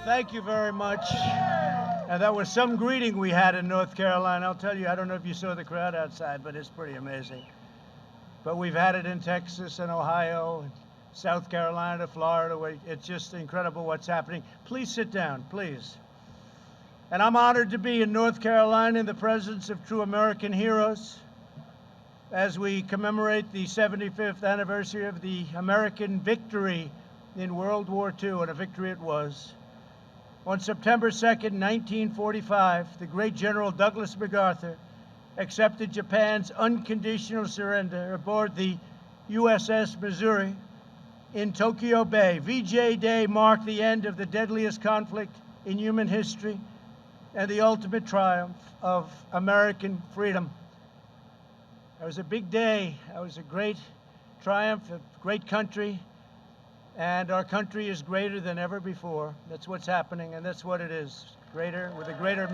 Thank you very much. And that was some greeting we had in North Carolina. I'll tell you, I don't know if you saw the crowd outside, but it's pretty amazing. But we've had it in Texas and Ohio, and South Carolina, Florida. It's just incredible what's happening. Please sit down, please. And I'm honored to be in North Carolina in the presence of true American heroes as we commemorate the 75th anniversary of the American victory in World War II, and a victory it was. On September 2nd, 1945, the great General Douglas MacArthur accepted Japan's unconditional surrender aboard the USS Missouri in Tokyo Bay. VJ Day marked the end of the deadliest conflict in human history and the ultimate triumph of American freedom. It was a big day. It was a great triumph, a great country. And our country is greater than ever before. That's what's happening, and that's what it is. Greater, with a greater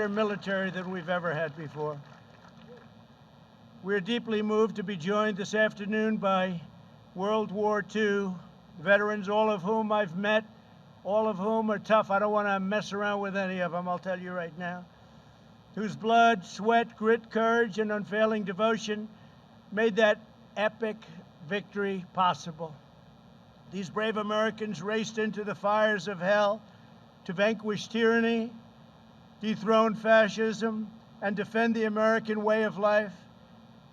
military than we've ever had before. We're deeply moved to be joined this afternoon by World War II veterans, all of whom I've met, all of whom are tough. I don't want to mess around with any of them, I'll tell you right now. Whose blood, sweat, grit, courage, and unfailing devotion made that epic victory possible. These brave Americans raced into the fires of hell to vanquish tyranny, dethrone fascism, and defend the American way of life.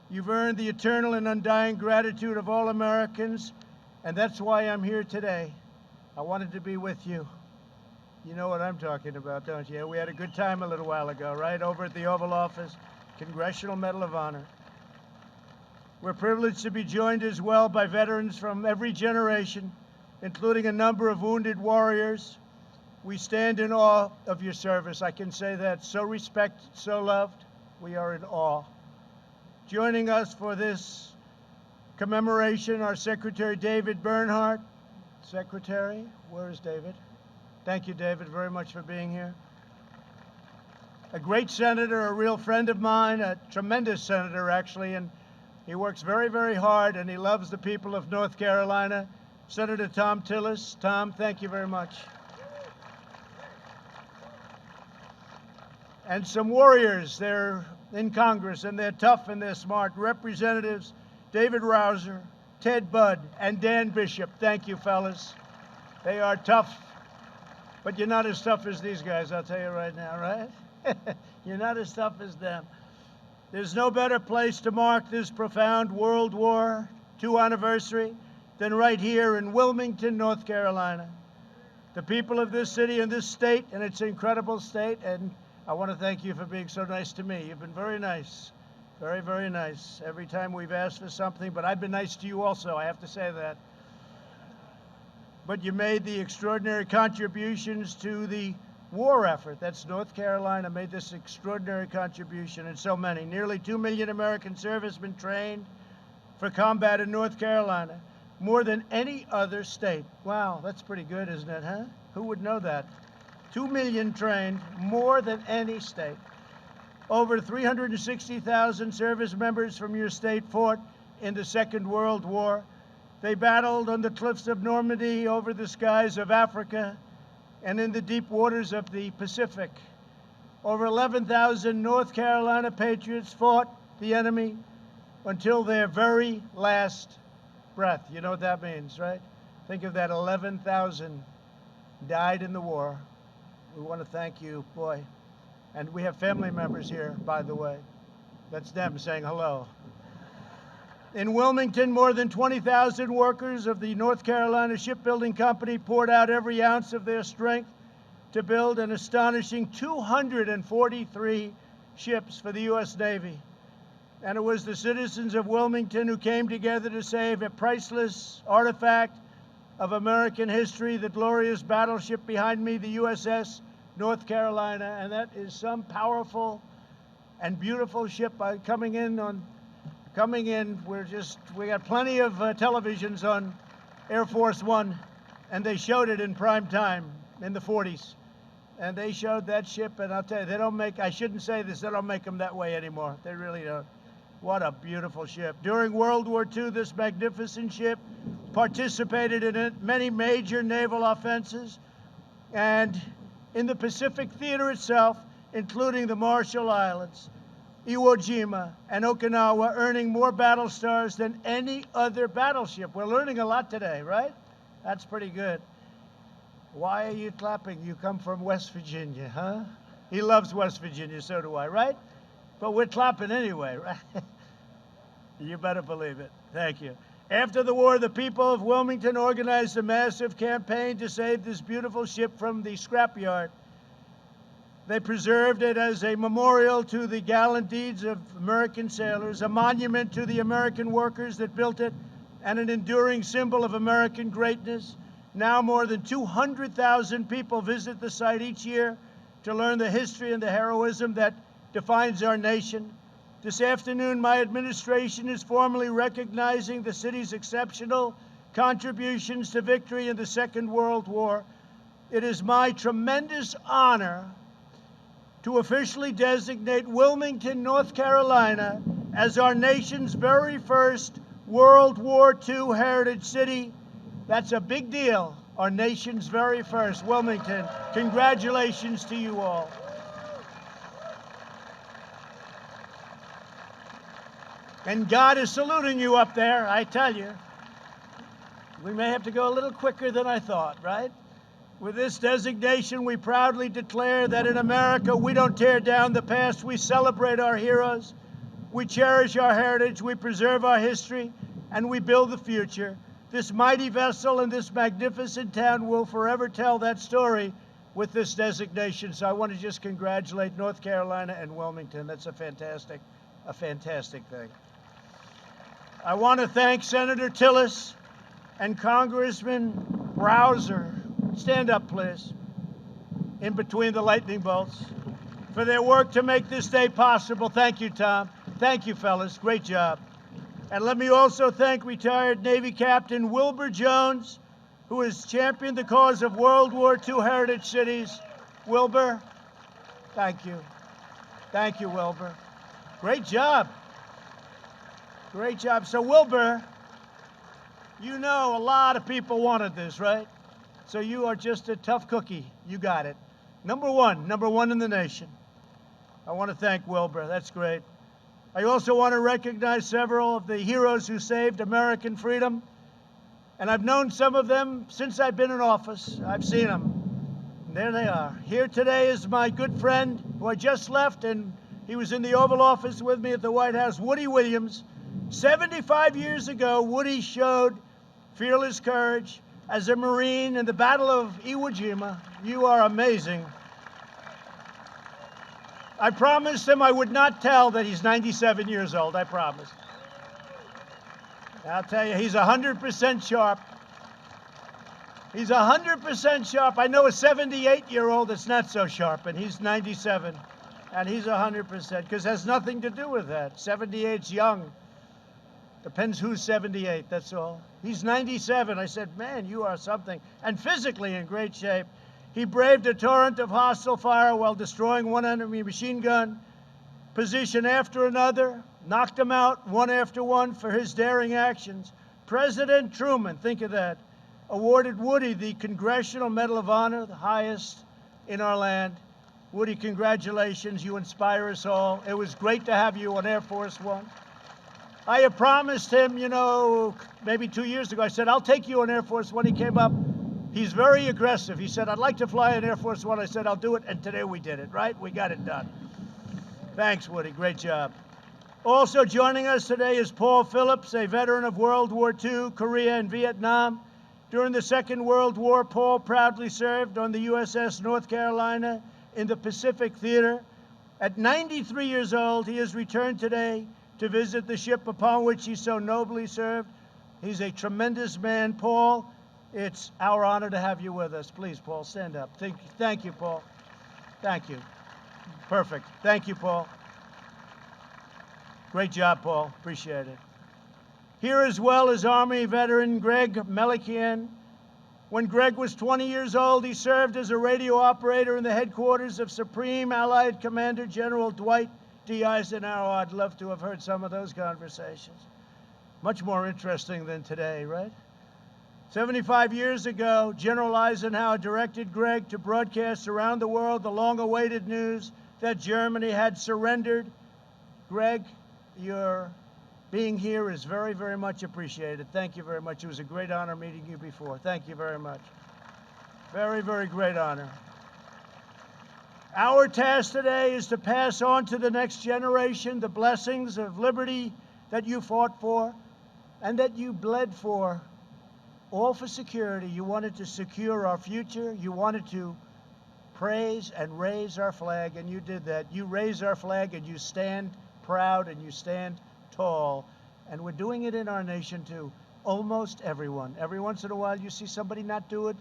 You've earned the eternal and undying gratitude of all Americans, and that's why I'm here today. I wanted to be with you. You know what I'm talking about, don't you? We had a good time a little while ago, right? Over at the Oval Office, Congressional Medal of Honor. We're privileged to be joined as well by veterans from every generation, including a number of wounded warriors. We stand in awe of your service. I can say that. So respected, so loved, we are in awe. Joining us for this commemoration, our Secretary David Bernhardt. Secretary, where is David? Thank you, David, very much for being here. A great senator, a real friend of mine, a tremendous senator, actually, and he works very, very hard, and he loves the people of North Carolina. Senator Thom Tillis. Tom, thank you very much. And some warriors, they're in Congress, and they're tough and they're smart. Representatives David Rouser, Ted Budd, and Dan Bishop. Thank you, fellas. They are tough, but you're not as tough as these guys, I'll tell you right now, right? You're not as tough as them. There's no better place to mark this profound World War II anniversary than right here in Wilmington, North Carolina. The people of this city and this state, and it's an incredible state, and I want to thank you for being so nice to me. You've been very nice, very, very nice every time we've asked for something, but I've been nice to you also, I have to say that. But you made the extraordinary contributions to the war effort. That's North Carolina made this extraordinary contribution, and so many. Nearly 2 million American servicemen trained for combat in North Carolina, more than any other state. Wow, that's pretty good, isn't it, huh? Who would know that? 2 million trained, more than any state. Over 360,000 service members from your state fought in the Second World War. They battled on the cliffs of Normandy, over the skies of Africa, and in the deep waters of the Pacific. Over 11,000 North Carolina patriots fought the enemy until their very last breath. You know what that means, right? Think of that, 11,000 died in the war. We want to thank you, boy. And we have family members here, by the way. That's them saying hello. In Wilmington, more than 20,000 workers of the North Carolina Shipbuilding Company poured out every ounce of their strength to build an astonishing 243 ships for the U.S. Navy. And it was the citizens of Wilmington who came together to save a priceless artifact of American history, the glorious battleship behind me, the USS North Carolina. And that is some powerful and beautiful ship coming in. We got plenty of televisions on Air Force One, and they showed it in prime time in the 40s. And they showed that ship, and I'll tell you, they don't make, I shouldn't say this, they don't make them that way anymore. They really don't. What a beautiful ship. During World War II, this magnificent ship participated in many major naval offenses, and in the Pacific theater itself, including the Marshall Islands, Iwo Jima, and Okinawa, earning more battle stars than any other battleship. We're learning a lot today, right? That's pretty good. Why are you clapping? You come from West Virginia, huh? He loves West Virginia, so do I, right? But we're clapping anyway, right? You better believe it. Thank you. After the war, the people of Wilmington organized a massive campaign to save this beautiful ship from the scrapyard. They preserved it as a memorial to the gallant deeds of American sailors, a monument to the American workers that built it, and an enduring symbol of American greatness. Now more than 200,000 people visit the site each year to learn the history and the heroism that defines our nation. This afternoon, my administration is formally recognizing the city's exceptional contributions to victory in the Second World War. It is my tremendous honor to officially designate Wilmington, North Carolina, as our nation's very first World War II heritage city. That's a big deal. Our nation's very first. Wilmington, congratulations to you all. And God is saluting you up there, I tell you. We may have to go a little quicker than I thought, right? With this designation, we proudly declare that in America, we don't tear down the past, we celebrate our heroes, we cherish our heritage, we preserve our history, and we build the future. This mighty vessel and this magnificent town will forever tell that story with this designation. So I want to just congratulate North Carolina and Wilmington. That's a fantastic thing. I want to thank Senator Tillis and Congressman Browser. Stand up, please, in between the lightning bolts, for their work to make this day possible. Thank you, Tom. Thank you, fellas. Great job. And let me also thank retired Navy Captain Wilbur Jones, who has championed the cause of World War II heritage cities. Wilbur, thank you. Thank you, Wilbur. Great job. Great job. So, Wilbur, you know a lot of people wanted this, right? So you are just a tough cookie. You got it. Number one in the nation. I want to thank Wilbur. That's great. I also want to recognize several of the heroes who saved American freedom. And I've known some of them since I've been in office. I've seen them. And there they are. Here today is my good friend who I just left, and he was in the Oval Office with me at the White House, Woody Williams. 75 years ago, Woody showed fearless courage as a Marine in the Battle of Iwo Jima. You are amazing. I promised him I would not tell that he's 97 years old, I promise. I'll tell you, he's 100% sharp. He's 100% sharp. I know a 78-year-old that's not so sharp, and he's 97, and he's 100%, because it has nothing to do with that. 78's young. Depends who's 78, that's all. He's 97. I said, man, you are something. And physically in great shape. He braved a torrent of hostile fire while destroying one enemy machine gun position after another, knocked them out one after one for his daring actions. President Truman, think of that, awarded Woody the Congressional Medal of Honor, the highest in our land. Woody, congratulations. You inspire us all. It was great to have you on Air Force One. I had promised him, you know, maybe 2 years ago, I said, I'll take you on Air Force One. He came up. He's very aggressive. He said, I'd like to fly on Air Force One. I said, I'll do it. And today we did it, right? We got it done. Thanks, Woody. Great job. Also joining us today is Paul Phillips, a veteran of World War II, Korea, and Vietnam. During the Second World War, Paul proudly served on the USS North Carolina in the Pacific Theater. At 93 years old, he has returned today to visit the ship upon which he so nobly served. He's a tremendous man. Paul, it's our honor to have you with us. Please, Paul, stand up. Thank you, Paul. Thank you. Perfect. Thank you, Paul. Great job, Paul. Appreciate it. Here as well is Army veteran Greg Melikian. When Greg was 20 years old, he served as a radio operator in the headquarters of Supreme Allied Commander General Dwight D. Eisenhower. I'd love to have heard some of those conversations. Much more interesting than today, right? 75 years ago, General Eisenhower directed Greg to broadcast around the world the long-awaited news that Germany had surrendered. Greg, your being here is very, very much appreciated. Thank you very much. It was a great honor meeting you before. Thank you very much. Very, very great honor. Our task today is to pass on to the next generation the blessings of liberty that you fought for and that you bled for. All for security. You wanted to secure our future. You wanted to praise and raise our flag, and you did that. You raise our flag, and you stand proud, and you stand tall. And we're doing it in our nation, too. Almost everyone. Every once in a while, you see somebody not do it.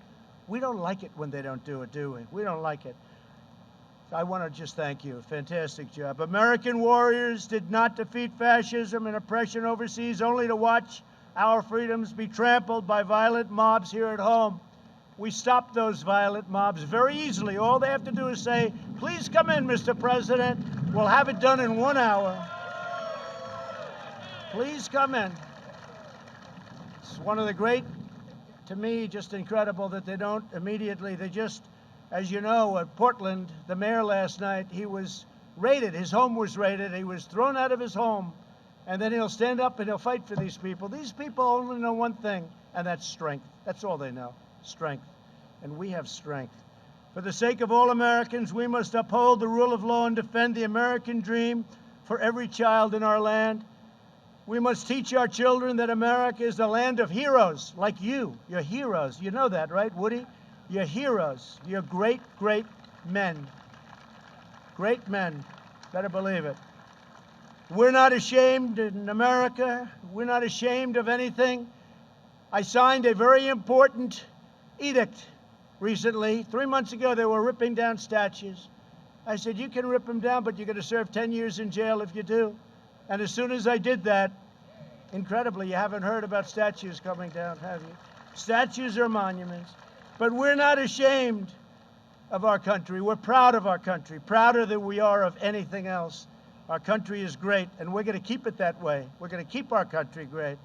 We don't like it when they don't do it, do we? We don't like it. So I want to just thank you. Fantastic job. American warriors did not defeat fascism and oppression overseas only to watch our freedoms be trampled by violent mobs here at home. We stopped those violent mobs very easily. All they have to do is say, please come in, Mr. President. We'll have it done in 1 hour. Please come in. It's one of the great, to me, just incredible that they don't immediately, they just, as you know, at Portland, the mayor last night, he was raided. His home was raided. He was thrown out of his home. And then he'll stand up and he'll fight for these people. These people only know one thing, and that's strength. That's all they know, strength. And we have strength. For the sake of all Americans, we must uphold the rule of law and defend the American dream for every child in our land. We must teach our children that America is the land of heroes like you. You're heroes. You know that, right, Woody? You're heroes. You're great, great men. Great men. Better believe it. We're not ashamed in America. We're not ashamed of anything. I signed a very important edict recently. 3 months ago, they were ripping down statues. I said, you can rip them down, but you're going to serve 10 years in jail if you do. And as soon as I did that, incredibly, you haven't heard about statues coming down, have you? Statues are monuments. But we're not ashamed of our country. We're proud of our country, prouder than we are of anything else. Our country is great, and we're going to keep it that way. We're going to keep our country great.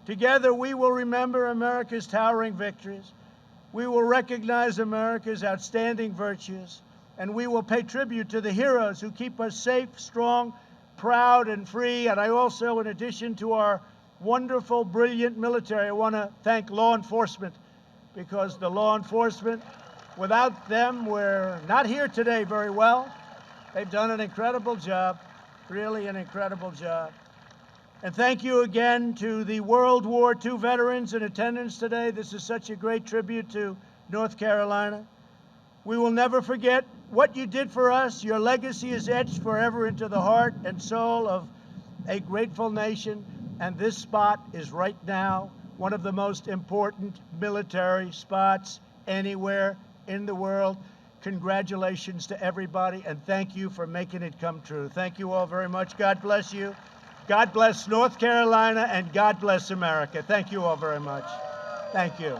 Together, we will remember America's towering victories. We will recognize America's outstanding virtues, and we will pay tribute to the heroes who keep us safe, strong, proud, and free. And I also, in addition to our wonderful, brilliant military, I want to thank law enforcement, because the law enforcement, without them, we're not here today very well. They've done an incredible job. Really an incredible job. And thank you again to the World War II veterans in attendance today. This is such a great tribute to North Carolina. We will never forget what you did for us. Your legacy is etched forever into the heart and soul of a grateful nation. And this spot is right now one of the most important military spots anywhere in the world. Congratulations to everybody, and thank you for making it come true. Thank you all very much. God bless you. God bless North Carolina, and God bless America. Thank you all very much. Thank you.